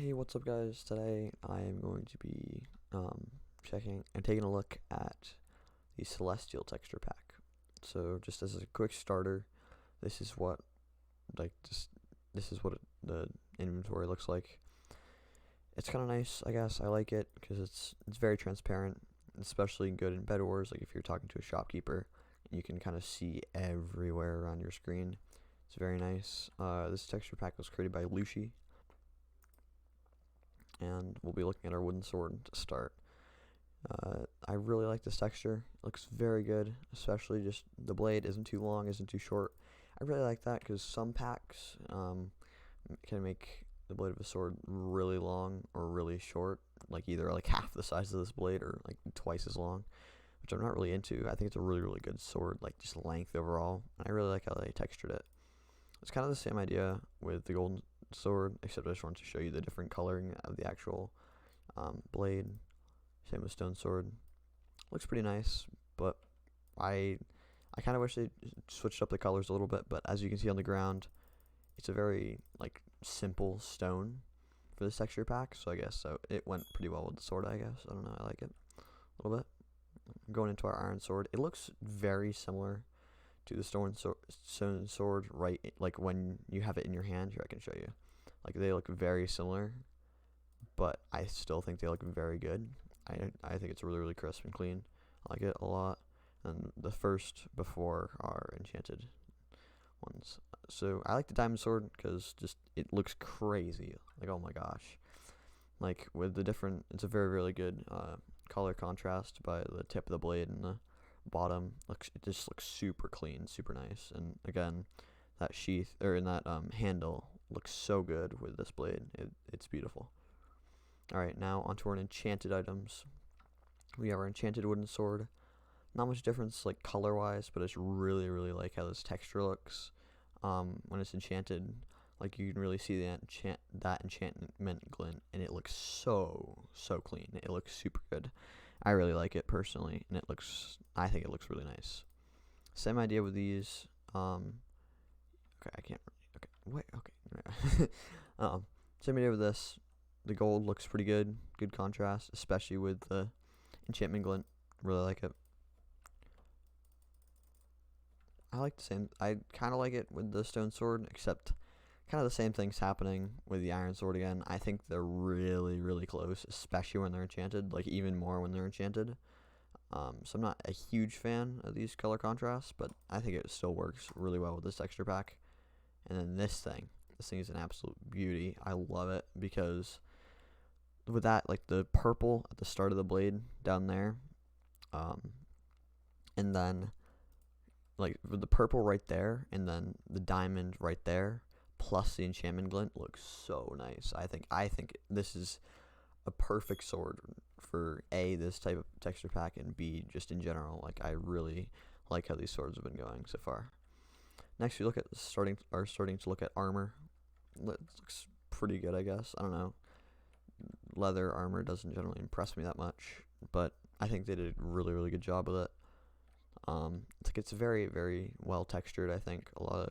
Hey, what's up, guys? Today I am going to be checking and taking a look at the Celestial texture pack. So, just as a quick starter, this is what the inventory looks like. It's kind of nice, I guess. I like it because it's very transparent, especially good in Bed Wars. Like if you're talking to a shopkeeper, you can kind of see everywhere around your screen. It's very nice. This texture pack was created by Looshy, and we'll be looking at our wooden sword to start. I really like this texture. It looks very good, especially just the blade isn't too long, isn't too short. I really like that because some packs can make the blade of a sword really long or really short, like either like half the size of this blade or like twice as long, which I'm not really into. I think it's a really good sword, like just length overall, and I really like how they textured it. It's kind of the same idea with the golden sword, except I just wanted to show you the different coloring of the actual blade. Same with stone sword. Looks pretty nice, but I I kind of wish they switched up the colors a little bit. But as you can see on the ground, it's a very like simple stone for this texture pack. So I guess it went pretty well with the sword. I guess I don't know. I like it a little bit. Going into our iron sword, it looks very similar to the stone sword, right? Like when you have it in your hand. Here, I can show you. Like they look very similar, but I still think they look very good. I think it's really crisp and clean. I like it a lot. And the first before are enchanted ones. So I like the diamond sword because just it looks crazy. Like, oh my gosh. Like with the different, it's a very good color contrast by the tip of the blade and the bottom. It just looks super clean, super nice. And again, that sheath or in that handle looks so good with this blade. It's beautiful. Alright, now onto our enchanted items. We have our enchanted wooden sword. Not much difference like color wise, but I just really like how this texture looks. When it's enchanted, like you can really see that enchantment glint, and it looks so clean. It looks super good. I really like it personally, and I think it looks really nice. Same idea with these. Okay, I can't really. Okay, wait. Okay. Same idea with this. The gold looks pretty good. Good contrast, especially with the enchantment glint. Really like it. I like the same. I kind of like it with the stone sword, except kind of the same thing's happening with the iron sword again. I think they're really close, especially when they're enchanted. Like even more when they're enchanted. So I'm not a huge fan of these color contrasts, but I think it still works really well with this texture pack. And then this thing is an absolute beauty. I love it because with that, like the purple at the start of the blade down there, and then like with the purple right there, and then the diamond right there, plus the enchantment glint looks so nice. I think this is a perfect sword for this type of texture pack, and B, just in general. Like I really like how these swords have been going so far. Next, we look at starting to look at armor. It looks pretty good, I guess. I don't know. Leather armor doesn't generally impress me that much, but I think they did a really good job with it. It's very well textured. I think a lot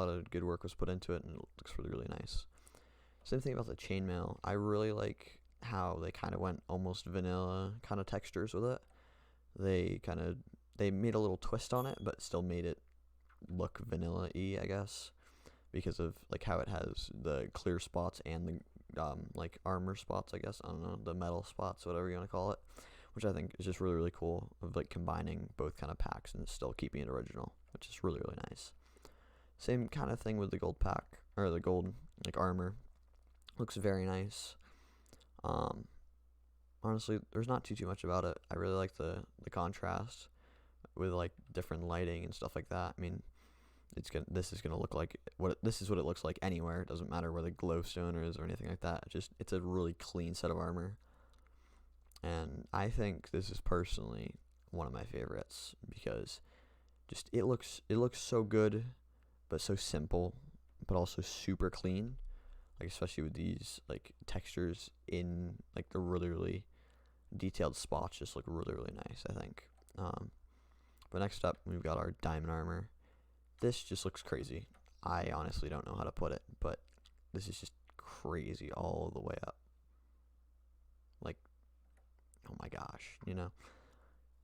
of good work was put into it, and it looks really nice. Same thing about the chainmail. I really like how they kind of went almost vanilla kind of textures with it. They made a little twist on it, but still made it look vanilla-y, I guess, because of like how it has the clear spots and the like armor spots, I guess. I don't know, the metal spots, whatever you want to call it, which I think is just really cool, of like combining both kind of packs and still keeping it original, which is really nice. Same kind of thing with the gold pack, or the gold like armor. Looks very nice. Honestly, there's not too much about it. I really like the contrast with like different lighting and stuff like that. I mean, this is gonna look like this is what it looks like anywhere. It doesn't matter where the glowstone is or anything like that. It's a really clean set of armor, and I think this is personally one of my favorites because just it looks so good, but so simple, but also super clean. Like especially with these like textures in like the really detailed spots, just look really nice, I think. But next up, we've got our diamond armor. This just looks crazy. I honestly don't know how to put it, but this is just crazy all the way up. Like, oh my gosh, you know,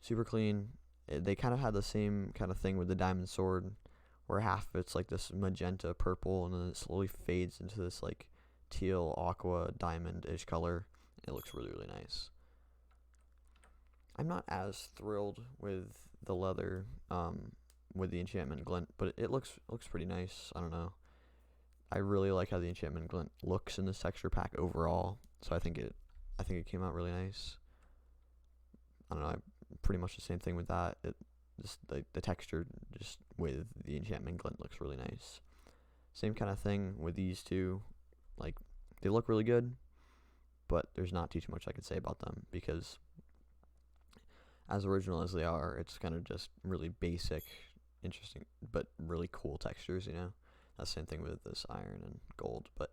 super clean. They kind of had the same kind of thing with the diamond sword, where half of it's like this magenta purple, and then it slowly fades into this like teal aqua diamond-ish color. It looks really, really nice. I'm not as thrilled with the leather, with the enchantment glint, but it looks pretty nice. I don't know. I really like how the enchantment glint looks in this texture pack overall. So I think it came out really nice. I don't know. Pretty much the same thing with that. It just the texture just with the enchantment glint looks really nice. Same kind of thing with these two. Like, they look really good, but there's not too much I could say about them, because as original as they are, it's kind of just really basic, interesting, but really cool textures, you know? That's the same thing with this iron and gold, but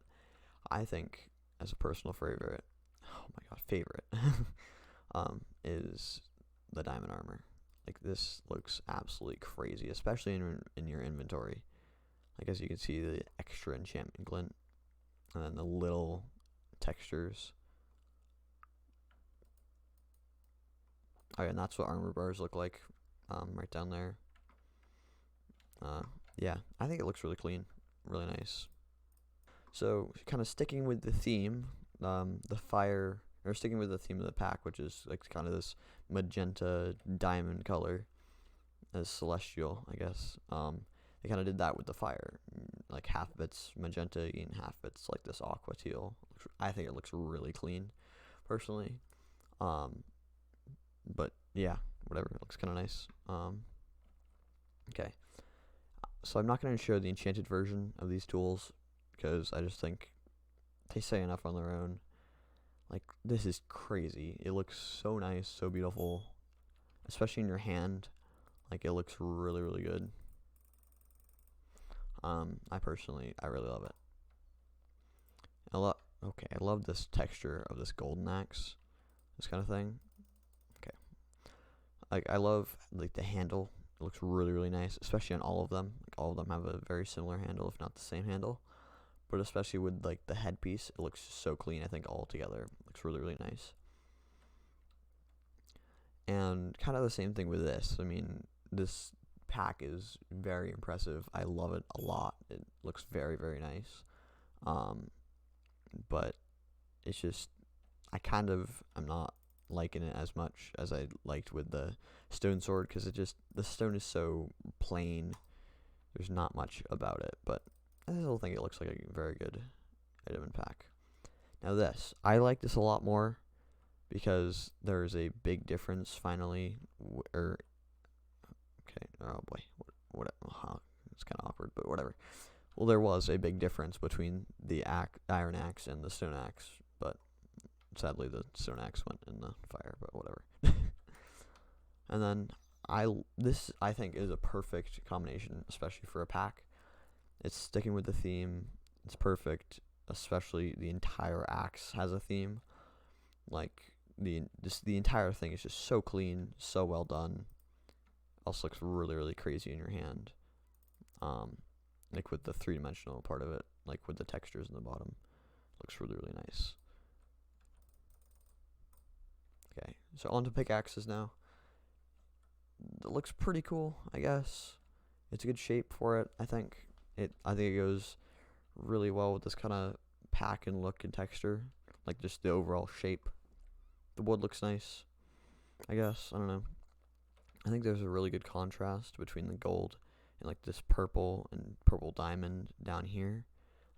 I think, as a personal favorite, oh my god, favorite, is the diamond armor. Like, this looks absolutely crazy, especially in your inventory. Like, as you can see, the extra enchantment glint, and then the little textures. Oh, yeah, and that's what armor bars look like, right down there. Yeah, I think it looks really clean, really nice. So, kind of sticking with the theme, sticking with the theme of the pack, which is like kind of this magenta diamond color, as celestial, I guess. They kind of did that with the fire, like half of it's magenta and half of it's like this aqua teal. I think it looks really clean, personally. But yeah, whatever, it looks kind of nice. Okay, so I'm not going to show the enchanted version of these tools, because I just think they say enough on their own. Like, this is crazy. It looks so nice, so beautiful, especially in your hand. Like, it looks really, really good. I really love it. I love this texture of this golden axe, this kind of thing. Okay, like, I love like the handle. It looks really, really nice, especially on all of them. Like, all of them have a very similar handle, if not the same handle. But especially with like the headpiece, it looks so clean. I think all together it looks really, really nice. And kind of the same thing with this. I mean, this pack is very impressive. I love it a lot. It looks very, very nice. But it's just, I'm not liking it as much as I liked with the stone sword, because the stone is so plain. There's not much about it, but I still think it looks like a very good item in pack. Now this, I like this a lot more, because there's a big difference finally, oh boy, what it's kind of awkward, but whatever. Well, there was a big difference between the iron axe and the stone axe, but sadly the stone axe went in the fire, but whatever. And then this I think is a perfect combination, especially for a pack. It's sticking with the theme. It's perfect, especially the entire axe has a theme. Like, the entire thing is just so clean, so well done. Also looks really, really crazy in your hand. Like with the three-dimensional part of it, like with the textures in the bottom, looks really, really nice. Okay, so on to pickaxes now. It looks pretty cool, I guess. It's a good shape for it, I think. I think it goes really well with this kind of pack and look and texture, like just the overall shape. The wood looks nice, I guess. I don't know. I think there's a really good contrast between the gold and like this purple and purple diamond down here.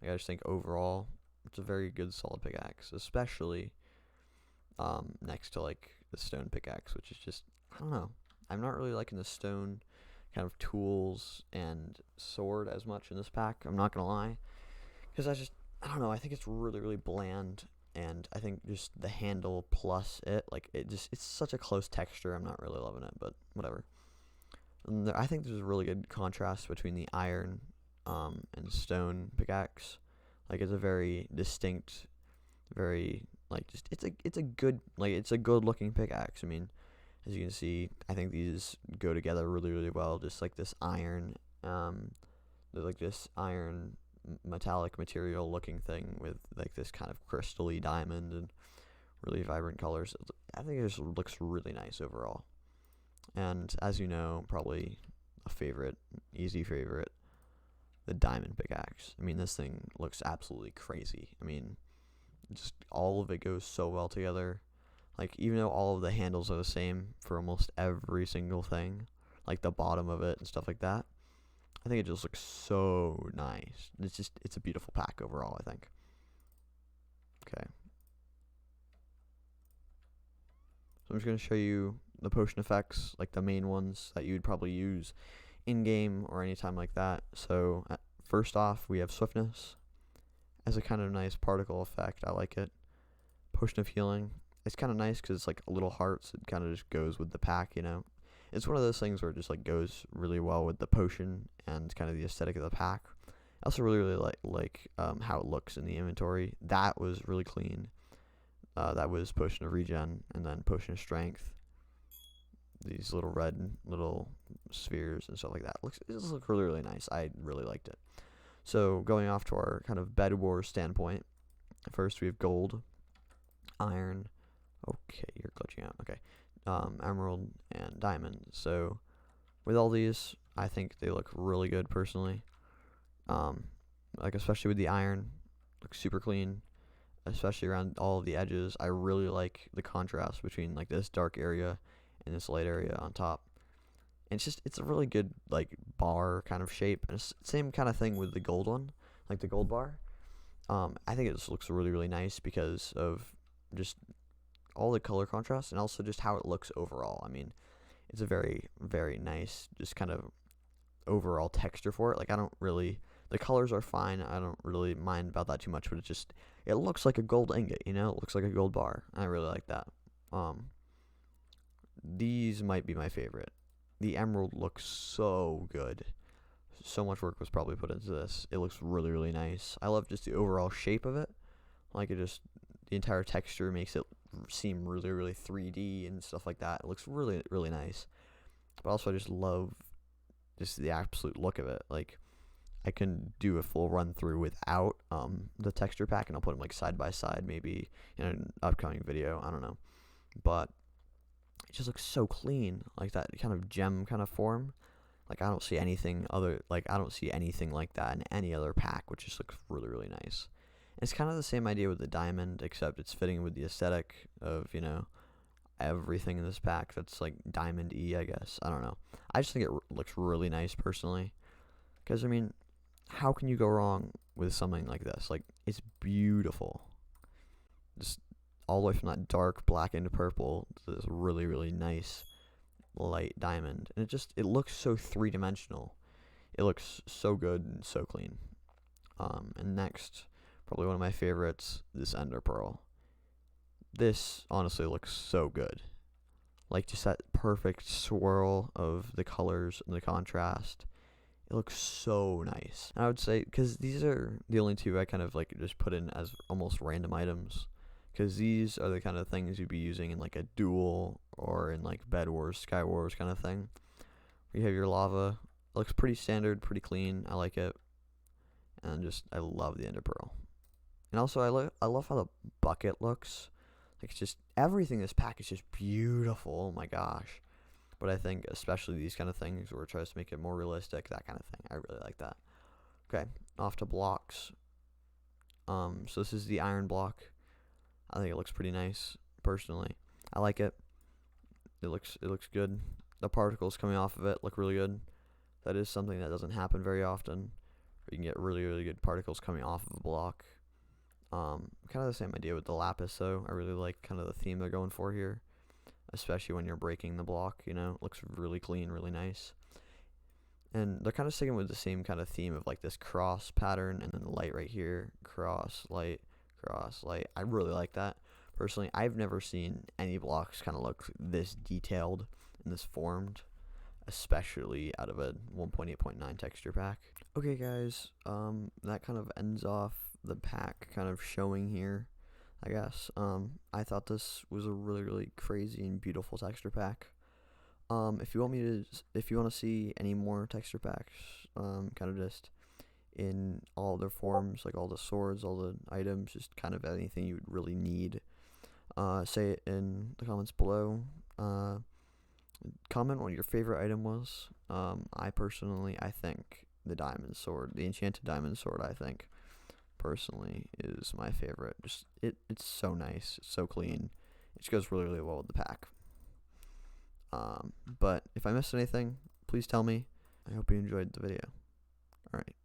Like, I just think overall it's a very good solid pickaxe, especially next to like the stone pickaxe, which is just, I don't know. I'm not really liking the stone kind of tools and sword as much in this pack, I'm not gonna lie, because I don't know, I think it's really, really bland, and I think just the handle plus it's such a close texture. I'm not really loving it, but whatever. And I think there's a really good contrast between the iron and stone pickaxe. Like, it's a very distinct, very like just it's a good looking pickaxe. I mean, as you can see, I think these go together really, really well. Just like this iron, like this iron metallic material looking thing with like this kind of crystally diamond and really vibrant colors. I think it just looks really nice overall. And as you know, probably a favorite, easy favorite, the diamond pickaxe. I mean, this thing looks absolutely crazy. I mean, just all of it goes so well together. Like, even though all of the handles are the same for almost every single thing, like the bottom of it and stuff like that, I think it just looks so nice. It's a beautiful pack overall, I think. Okay. So I'm just going to show you the potion effects, like the main ones that you'd probably use in-game or anytime like that. So first off, we have swiftness as a kind of nice particle effect. I like it. Potion of healing. It's kind of nice because it's like a little heart, so it kind of just goes with the pack, you know. It's one of those things where it just like goes really well with the potion and kind of the aesthetic of the pack. I also really like how it looks in the inventory. That was really clean. That was potion of regen and then potion of strength. These little red little spheres and stuff like that. It just looks really nice. I really liked it. So going off to our kind of Bed Wars standpoint, first we have gold, iron. Okay, you're glitching out. Okay, emerald and diamond. So with all these, I think they look really good personally. Like especially with the iron, looks super clean. Especially around all of the edges, I really like the contrast between like this dark area and this light area on top. And it's a really good like bar kind of shape. And it's same kind of thing with the gold one, like the gold bar. I think it just looks really nice because of just all the color contrast and also just how it looks overall. I mean, it's a very, very nice just kind of overall texture for it. Like the colors are fine. I don't really mind about that too much, but it looks like a gold ingot, you know? It looks like a gold bar. I really like that. These might be my favorite. The emerald looks so good. So much work was probably put into this. It looks really nice. I love just the overall shape of it. Like the entire texture makes it seem really 3D and stuff like that. It looks really nice. But also I just love just the absolute look of it. Like I can do a full run through without the texture pack, and I'll put them like side by side maybe in an upcoming video. I don't know, but it just looks so clean, like that kind of gem kind of form. Like I don't see anything like that in any other pack, which just looks really nice. And it's kind of the same idea with the diamond, except it's fitting with the aesthetic of, you know, everything in this pack that's like diamond-y, I guess. I don't know. I just think it looks really nice personally, because I mean, how can you go wrong with something like this? Like, it's beautiful. Just all the way from that dark black into purple to this really nice light diamond. And it looks so three-dimensional. It looks so good and so clean. And next, probably one of my favorites, this ender pearl. This honestly looks so good. Like just that perfect swirl of the colors and the contrast. It looks so nice. And I would say, because these are the only two I kind of like just put in as almost random items, because these are the kind of things you'd be using in like a duel or in like Bed Wars, Sky Wars kind of thing. You have your lava. It looks pretty standard, pretty clean. I like it. And I love the ender pearl. And also I love how the bucket looks. Like it's just everything in this pack is just beautiful. Oh my gosh. But I think especially these kind of things where it tries to make it more realistic, that kind of thing. I really like that. Okay, off to blocks. So this is the iron block. I think it looks pretty nice, personally. I like it. It looks good. The particles coming off of it look really good. That is something that doesn't happen very often. You can get really good particles coming off of a block. Kind of the same idea with the lapis, though. I really like kind of the theme they're going for here, especially when you're breaking the block, you know. It looks really clean, really nice. And they're kind of sticking with the same kind of theme of like this cross pattern and then the light right here. Cross, light, cross, light. I really like that. Personally, I've never seen any blocks kind of look this detailed and this formed, especially out of a 1.8.9 texture pack. Okay guys, that kind of ends off the pack kind of showing here, I guess. I thought this was a really crazy and beautiful texture pack. If you want to see any more texture packs, kind of just in all their forms, like all the swords, all the items, just kind of anything you would really need. Say it in the comments below. Comment what your favorite item was. I think the diamond sword, the enchanted diamond sword, I think personally is my favorite. Just it's so nice, it's so clean. It just goes really, really well with the pack. But if I missed anything, please tell me. I hope you enjoyed the video. Alright.